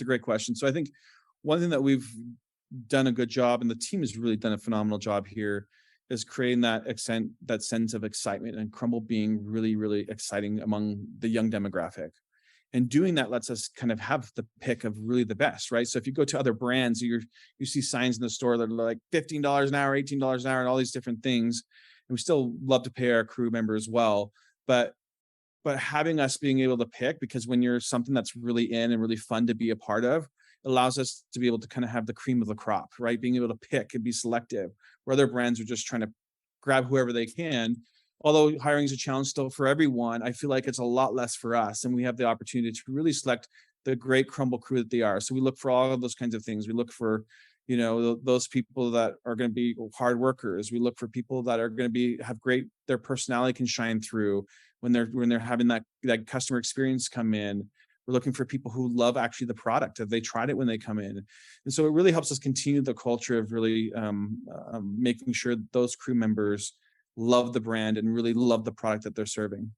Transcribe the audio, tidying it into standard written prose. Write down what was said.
a great question. So I think one thing that we've done a good job, and the team has really done a phenomenal job here, is creating that sense of excitement and Crumbl being really, really exciting among the young demographic. And doing that lets us kind of have the pick of really the best, right? So if you go to other brands, you see signs in the store that are like $15 an hour, $18 an hour, and all these different things. And we still love to pay our crew members well, but having us being able to pick, because when you're something that's really in and really fun to be a part of, it allows us to be able to kind of have the cream of the crop, right? Being able to pick and be selective, where other brands are just trying to grab whoever they can. Although hiring is a challenge still for everyone, I feel like it's a lot less for us, and we have the opportunity to really select the great Crumbl crew that they are. So we look for all of those kinds of things. We look for, those people that are going to be hard workers. We look for people that are going to have their personality can shine through when they're having that customer experience come in. We're looking for people who love actually the product, that they tried it when they come in. And so it really helps us continue the culture of really making sure those crew members love the brand and really love the product that they're serving.